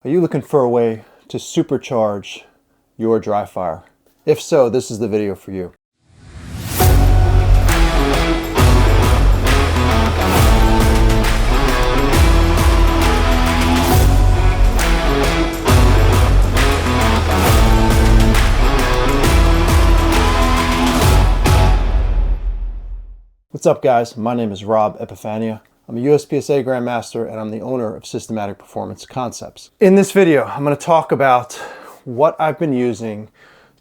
Are you looking for a way to supercharge your Dryfire? If so, this is the video for you. What's up, guys? My name is Rob Epifania. I'm a USPSA Grandmaster and I'm the owner of Systematic Performance Concepts. In this video, I'm going to talk about what I've been using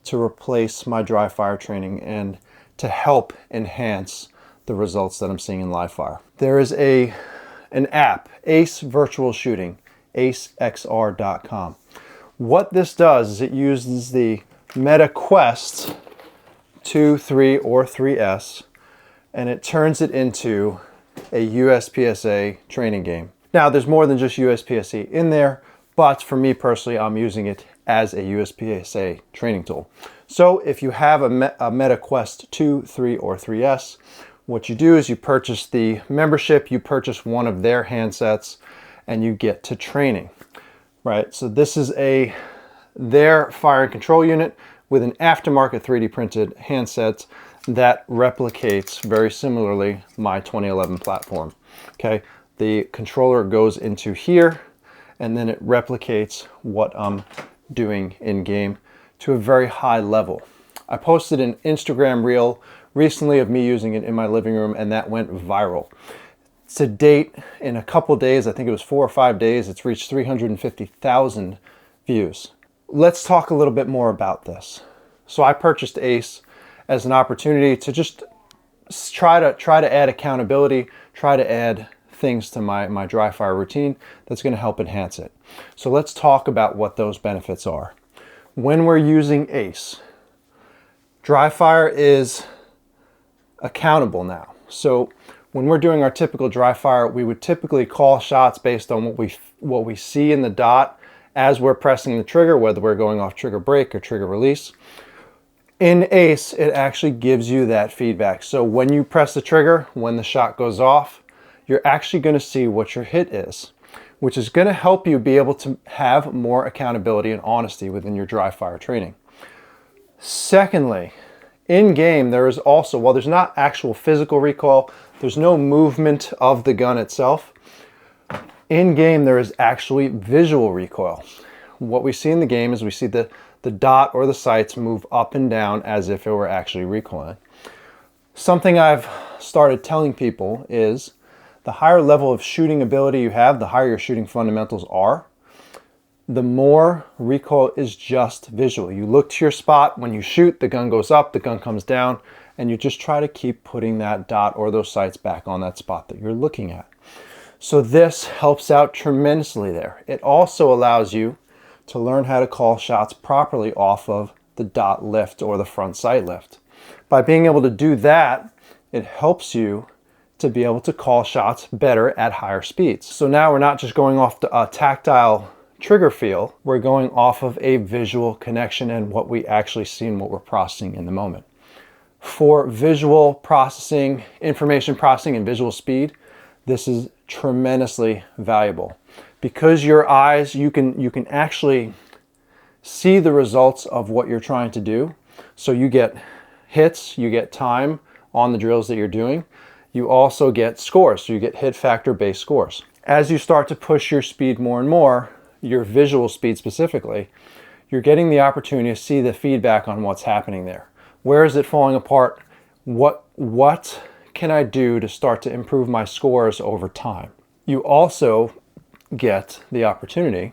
to replace my dry fire training and to help enhance the results that I'm seeing in live fire. There is an app, Ace Virtual Shooting, acexr.com. What this does is it uses the Meta Quest 2, 3, or 3S, and it turns it into a USPSA training game. Now, there's more than just USPSA in there, but for me personally, I'm using it as a USPSA training tool. So if you have a Meta Quest 2, 3, or 3S, what you do is you purchase the membership, you purchase one of their handsets, and you get to training, right? So this is their fire and control unit with an aftermarket 3D printed handset that replicates very similarly my 2011 platform. Okay, the controller goes into here and then it replicates what I'm doing in game to a very high level. I posted an Instagram reel recently of me using it in my living room and that went viral. To date, in a couple days, I think it was 4 or 5 days, it's reached 350,000 views. Let's talk a little bit more about this. So I purchased Ace as an opportunity to just try to add accountability, try to add things to my dry fire routine that's going to help enhance it. So let's talk about what those benefits are. When we're using Ace, dry fire is accountable now. So when we're doing our typical dry fire, we would typically call shots based on what we see in the dot as we're pressing the trigger, whether we're going off trigger break or trigger release. In Ace, it actually gives you that feedback. So when you press the trigger, when the shot goes off, you're actually going to see what your hit is, which is going to help you be able to have more accountability and honesty within your dry fire training. Secondly, in game, there is also, while there's not actual physical recoil, there's no movement of the gun itself. In game, there is actually visual recoil. What we see in the game is we see the dot or the sights move up and down as if it were actually recoiling. Something I've started telling people is the higher level of shooting ability you have, the higher your shooting fundamentals are, the more recoil is just visual. You look to your spot, when you shoot, the gun goes up, the gun comes down, and you just try to keep putting that dot or those sights back on that spot that you're looking at. So this helps out tremendously there. It also allows you to learn how to call shots properly off of the dot lift or the front sight lift. By being able to do that, it helps you to be able to call shots better at higher speeds. So now we're not just going off a tactile trigger feel, we're going off of a visual connection and what we actually see and what we're processing in the moment. For visual processing, information processing, and visual speed, this is tremendously valuable. Because your eyes, you can actually see the results of what you're trying to do. So you get hits, you get time on the drills that you're doing. You also get scores, so you get hit factor based scores. As you start to push your speed more and more, your visual speed specifically, you're getting the opportunity to see the feedback on what's happening there. Where is it falling apart? What can I do to start to improve my scores over time? You also get the opportunity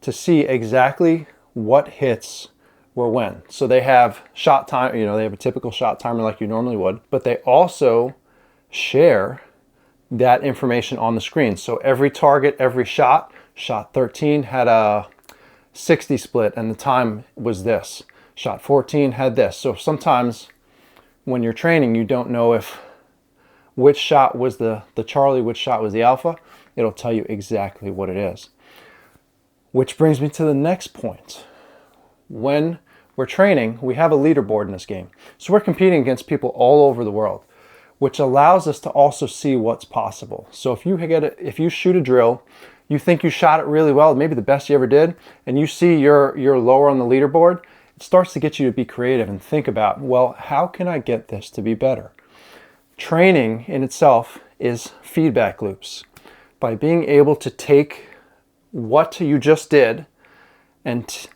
to see exactly what hits were when. So they have shot time, they have a typical shot timer like you normally would, but they also share that information on the screen. So every target, every shot 13 had a 60 split and the time was this. Shot 14 had this. So sometimes when you're training, you don't know which shot was the Charlie, which shot was the Alpha. It'll tell you exactly what it is. Which brings me to the next point. When we're training, we have a leaderboard in this game. So we're competing against people all over the world, which allows us to also see what's possible. So if you shoot a drill You think you shot it really well, maybe the best you ever did, and you see you're lower on the leaderboard, it starts to get you to be creative and think about, well, how can I get this to be better? Training in itself is feedback loops. By being able to take what you just did and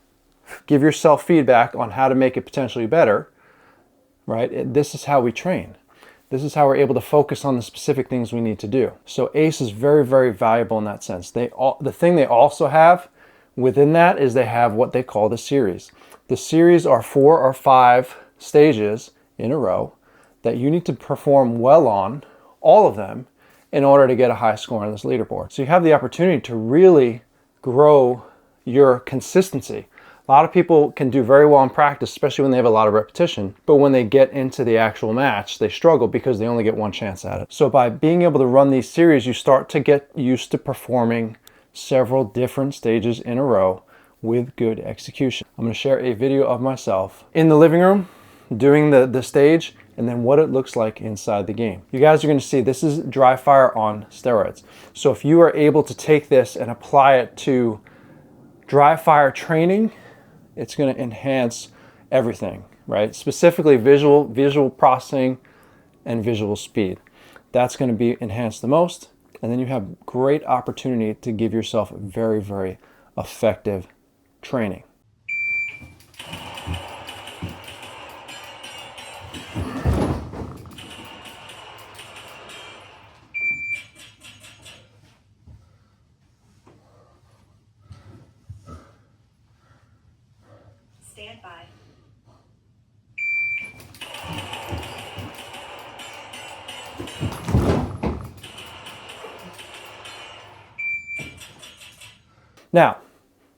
give yourself feedback on how to make it potentially better, right? This is how we train. This is how we're able to focus on the specific things we need to do. So ACE is very, very valuable in that sense. The thing they also have within that is they have what they call the series. The series are 4 or 5 stages in a row that you need to perform well on, all of them, in order to get a high score on this leaderboard. So you have the opportunity to really grow your consistency. A lot of people can do very well in practice, especially when they have a lot of repetition, but when they get into the actual match, they struggle because they only get one chance at it. So by being able to run these series, you start to get used to performing several different stages in a row with good execution. I'm going to share a video of myself in the living room doing the stage and then what it looks like inside the game. You guys are going to see this is Dryfire on steroids. So if you are able to take this and apply it to Dryfire training, it's going to enhance everything, right? Specifically visual processing and visual speed. That's going to be enhanced the most. And then you have great opportunity to give yourself very, very effective training. Stand by. Now,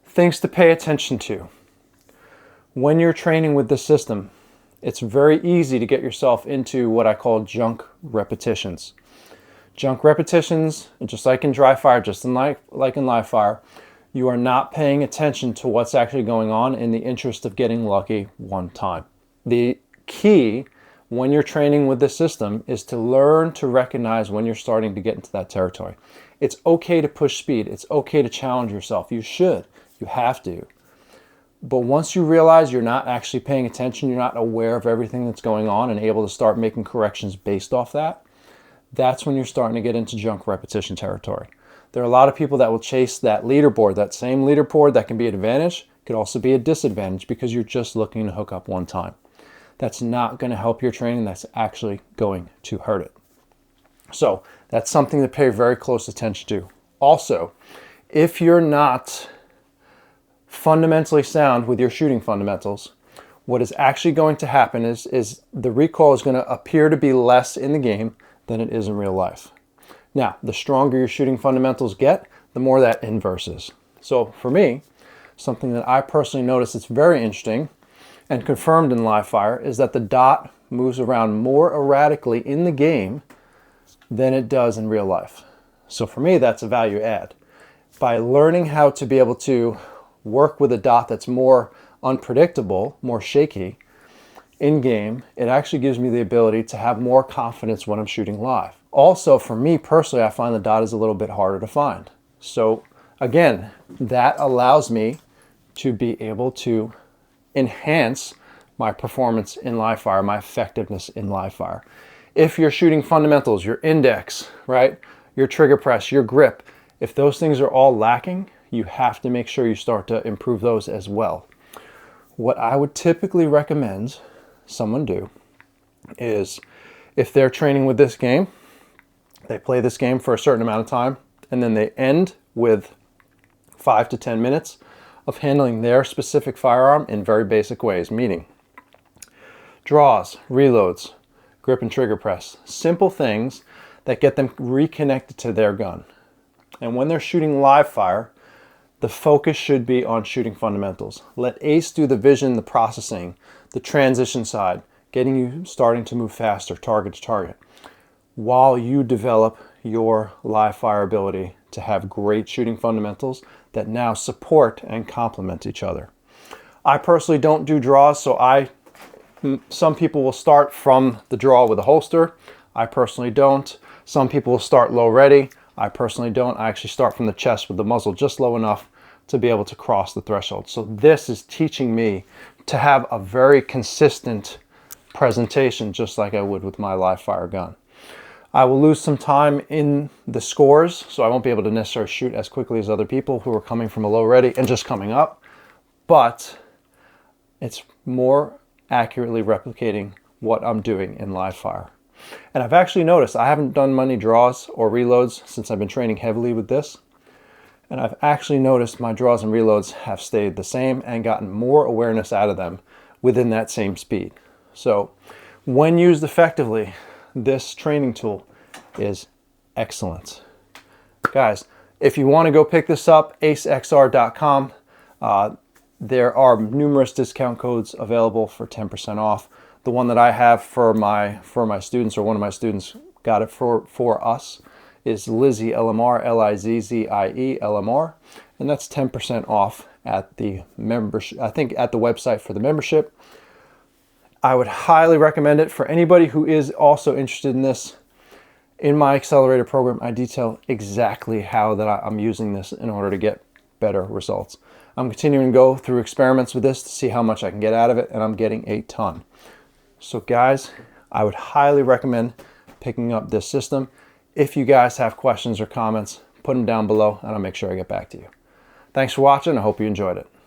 things to pay attention to. When you're training with this system, it's very easy to get yourself into what I call junk repetitions. Junk repetitions, just like in Dryfire, just like in live fire, you are not paying attention to what's actually going on in the interest of getting lucky one time. The key when you're training with this system is to learn to recognize when you're starting to get into that territory. It's okay to push speed. It's okay to challenge yourself. You should. You have to. But once you realize you're not actually paying attention, you're not aware of everything that's going on and able to start making corrections based off that, that's when you're starting to get into junk repetition territory. There are a lot of people that will chase that leaderboard. That same leaderboard that can be an advantage could also be a disadvantage because you're just looking to hook up one time. That's not going to help your training. That's actually going to hurt it. So that's something to pay very close attention to. Also, if you're not fundamentally sound with your shooting fundamentals, what is actually going to happen is the recoil is going to appear to be less in the game than it is in real life. Now, the stronger your shooting fundamentals get, the more that inverses. So for me, something that I personally noticed that's very interesting and confirmed in live fire is that the dot moves around more erratically in the game than it does in real life. So for me, that's a value add. By learning how to be able to work with a dot that's more unpredictable, more shaky in game, it actually gives me the ability to have more confidence when I'm shooting live. Also, for me personally, I find the dot is a little bit harder to find. So again, that allows me to be able to enhance my performance in live fire, my effectiveness in live fire. If your shooting fundamentals, your index, right, your trigger press, your grip, if those things are all lacking, you have to make sure you start to improve those as well. What I would typically recommend someone do is if they're training with this game, they play this game for a certain amount of time, and then they end with 5 to 10 minutes of handling their specific firearm in very basic ways, meaning draws, reloads, grip and trigger press. Simple things that get them reconnected to their gun. And when they're shooting live fire, the focus should be on shooting fundamentals. Let ACE do the vision, the processing, the transition side, getting you starting to move faster, target to target, while you develop your live fire ability to have great shooting fundamentals that now support and complement each other. I personally don't do draws, so some people will start from the draw with a holster. I personally don't. Some people will start low ready. I personally don't. I actually start from the chest with the muzzle just low enough to be able to cross the threshold. So this is teaching me to have a very consistent presentation, just like I would with my live fire gun. I will lose some time in the scores, so I won't be able to necessarily shoot as quickly as other people who are coming from a low ready and just coming up, but it's more accurately replicating what I'm doing in live fire. And I've actually noticed I haven't done many draws or reloads since I've been training heavily with this. And I've actually noticed my draws and reloads have stayed the same and gotten more awareness out of them within that same speed. So when used effectively, this training tool is excellent. Guys, if you want to go pick this up, acexr.com. There are numerous discount codes available for 10% off. The one that I have for my students, or one of my students got it for us, is Lizzie LMR, Lizzie LMR, and that's 10% off at the membership. I think at the website for the membership. I would highly recommend it for anybody who is also interested in this. In my accelerator program, I detail exactly how I'm using this in order to get better results. I'm continuing to go through experiments with this to see how much I can get out of it, and I'm getting a ton. So guys, I would highly recommend picking up this system. If you guys have questions or comments, put them down below and I'll make sure I get back to you. Thanks for watching. I hope you enjoyed it.